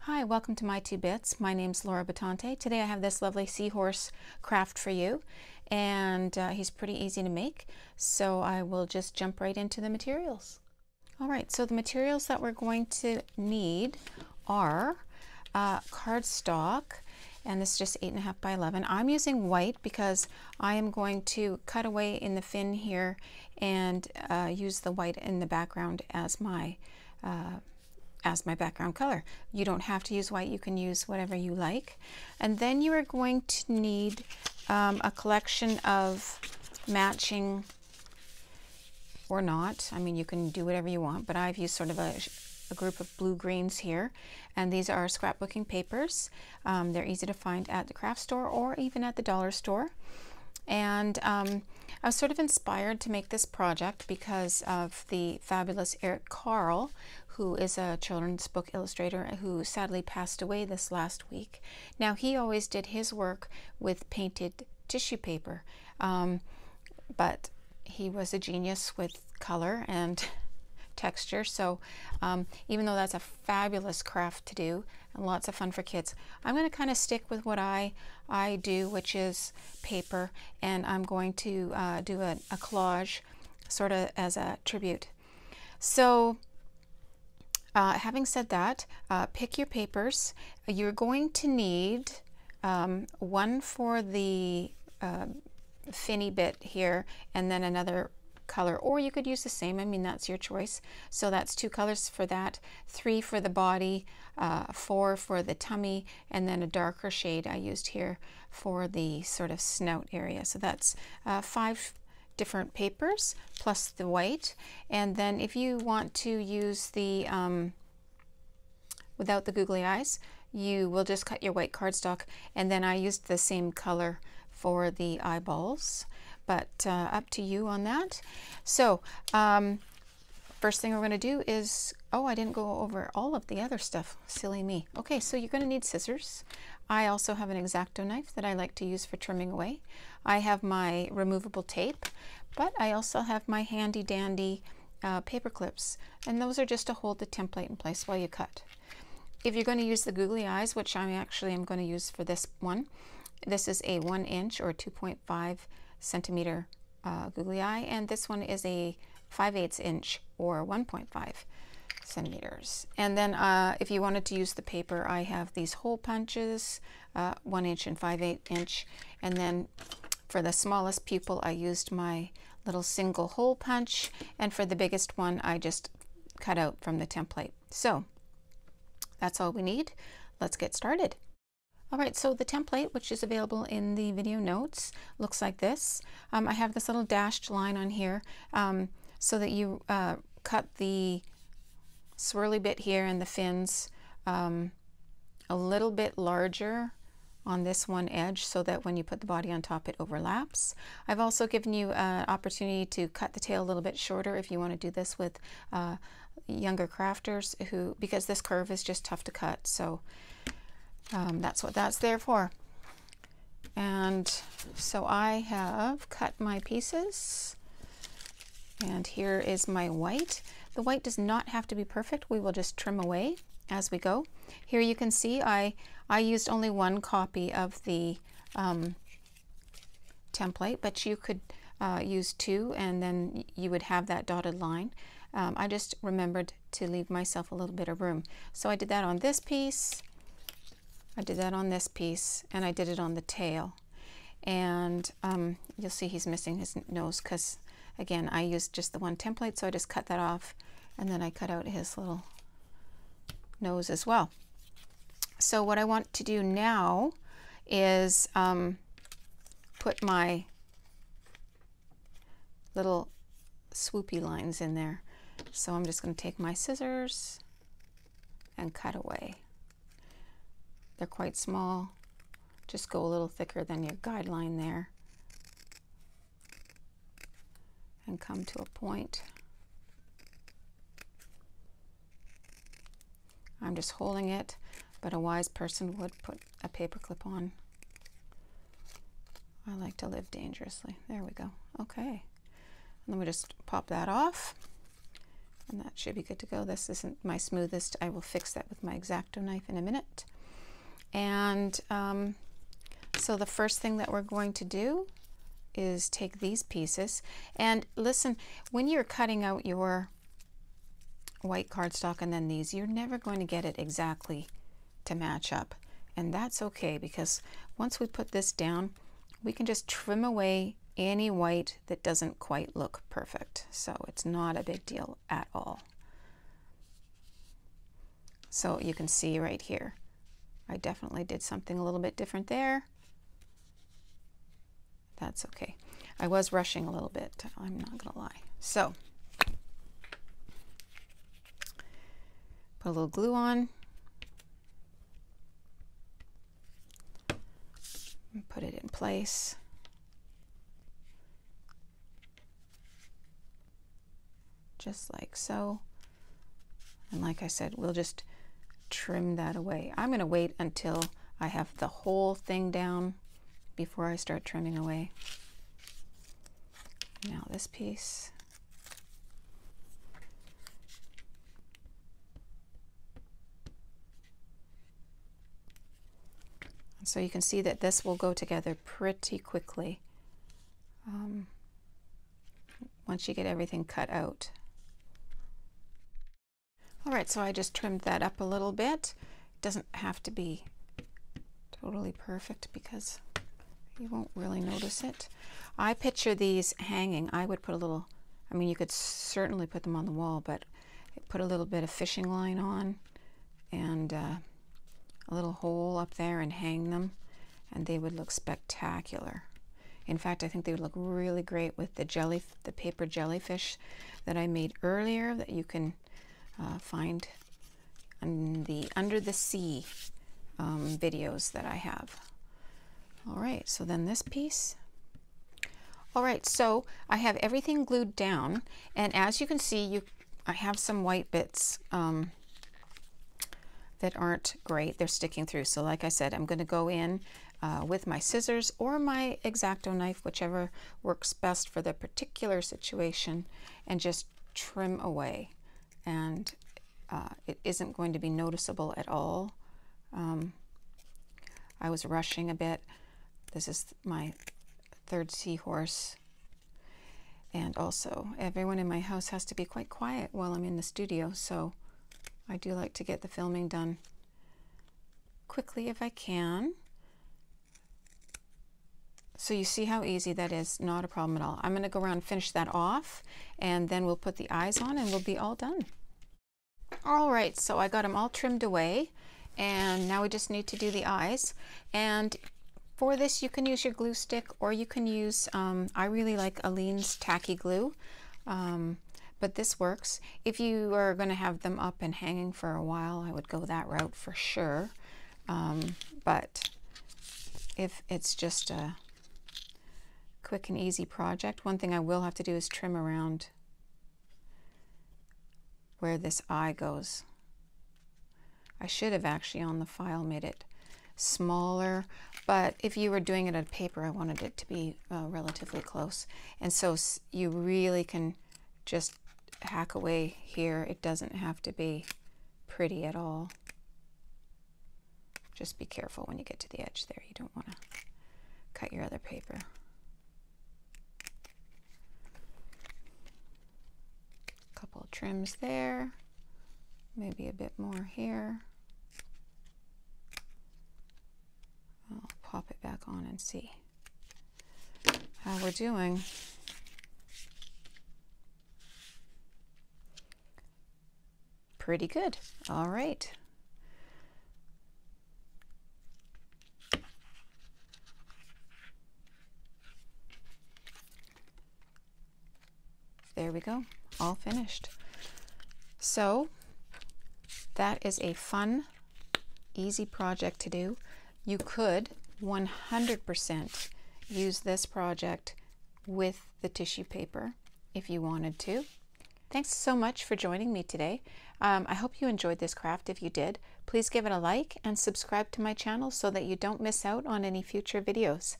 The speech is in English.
Hi, welcome to My Two Bits. My name's Laura Batante. Today I have this lovely seahorse craft for you, and he's pretty easy to make, so I will just jump right into the materials. Alright, so the materials that we're going to need are cardstock, and this is just 8.5 by 11. I'm using white because I am going to cut away in the fin here and use the white in the background as my background color. You don't have to use white, you can use whatever you like. And then you are going to need a collection of matching, or not, I mean you can do whatever you want, but I've used sort of a group of blue greens here, and these are scrapbooking papers. They're easy to find at the craft store or even at the dollar store. And I was sort of inspired to make this project because of the fabulous Eric Carle, who is a children's book illustrator who sadly passed away this last week. Now, he always did his work with painted tissue paper, but he was a genius with color and texture, so even though that's a fabulous craft to do and lots of fun for kids, I'm going to kind of stick with what I do, which is paper, and I'm going to do a collage sort of as a tribute. So having said that, pick your papers. You're going to need one for the finny bit here, and then another color, or you could use the same. I mean, that's your choice. So that's 2 colors for that, 3 for the body, 4 for the tummy, and then a darker shade I used here for the sort of snout area. So that's 5 different papers plus the white. And then if you want to use the without the googly eyes, you will just cut your white cardstock, and then I used the same color for the eyeballs, but up to you on that. So first thing we're going to do is, oh, I didn't go over all of the other stuff, silly me. Okay, so you're going to need scissors. I also have an X-Acto knife that I like to use for trimming away. I have my removable tape, but I also have my handy dandy paper clips, and those are just to hold the template in place while you cut. If you're going to use the googly eyes, which I actually am going to use for this one, this is a 1 inch or 2.5 centimeter googly eye, and this one is a 5/8 inch or 1.5 centimeters. And then if you wanted to use the paper, I have these hole punches, 1 inch and 5/8 inch, and then for the smallest pupil I used my little single hole punch, and for the biggest one I just cut out from the template. So that's all we need. Let's get started. Alright, so the template, which is available in the video notes, looks like this. I have this little dashed line on here so that you cut the swirly bit here and the fins a little bit larger on this one edge so that when you put the body on top it overlaps. I've also given you an opportunity to cut the tail a little bit shorter if you want to do this with younger crafters because this curve is just tough to cut, so that's what that's there for. And so I have cut my pieces, and here is my white. The white does not have to be perfect. We will just trim away as we go. Here you can see I used only 1 copy of the template, but you could use 2, and then you would have that dotted line. I just remembered to leave myself a little bit of room. So I did that on this piece, I did that on this piece, and I did it on the tail. And you'll see he's missing his nose because, again, I used just the 1 template, so I just cut that off, and then I cut out his little nose as well. So what I want to do now is put my little swoopy lines in there. So I'm just going to take my scissors and cut away. They're quite small. Just go a little thicker than your guideline there and come to a point. I'm just holding it, but a wise person would put a paper clip on. I like to live dangerously. There we go. Okay. And then we just pop that off. And that should be good to go. This isn't my smoothest. I will fix that with my X-Acto knife in a minute. And so the first thing that we're going to do is take these pieces. And listen, when you're cutting out your white cardstock and then these, you're never going to get it exactly to match up. And that's okay, because once we put this down, we can just trim away any white that doesn't quite look perfect. So it's not a big deal at all. So you can see right here, I definitely did something a little bit different there. That's okay. I was rushing a little bit, I'm not gonna lie. So, put a little glue on. And put it in place. Just like so. And like I said, we'll just trim that away. I'm going to wait until I have the whole thing down before I start trimming away. Now this piece. So you can see that this will go together pretty quickly once you get everything cut out. All right, so I just trimmed that up a little bit. It doesn't have to be totally perfect because you won't really notice it. I picture these hanging. I would put a little, I mean, you could certainly put them on the wall, but put a little bit of fishing line on and a little hole up there and hang them, and they would look spectacular. In fact, I think they would look really great with the paper jellyfish that I made earlier that you can find on the Under the Sea videos that I have. All right, so then this piece. All right, so I have everything glued down, and as you can see, I have some white bits that aren't great. They're sticking through. So like I said, I'm going to go in with my scissors or my X-Acto knife, whichever works best for the particular situation, and just trim away. And it isn't going to be noticeable at all. I was rushing a bit. This is my third seahorse. And also, everyone in my house has to be quite quiet while I'm in the studio, so I do like to get the filming done quickly if I can. So you see how easy that is, not a problem at all. I'm going to go around and finish that off, and then we'll put the eyes on and we'll be all done. All right, so I got them all trimmed away, and now we just need to do the eyes. And for this, you can use your glue stick, or you can use, I really like Aleene's tacky glue, but this works. If you are going to have them up and hanging for a while, I would go that route for sure. But if it's just a quick and easy project, one thing I will have to do is trim around where this eye goes. I should have actually on the file made it smaller, but if you were doing it on paper, I wanted it to be relatively close. And so you really can just hack away here. It doesn't have to be pretty at all. Just be careful when you get to the edge there. You don't want to cut your other paper. A couple of trims there, maybe a bit more here. I'll pop it back on and see how we're doing. Pretty good. All right. There we go, all finished. So that is a fun, easy project to do. You could 100% use this project with the tissue paper if you wanted to. Thanks so much for joining me today. I hope you enjoyed this craft. If you did, please give it a like and subscribe to my channel so that you don't miss out on any future videos.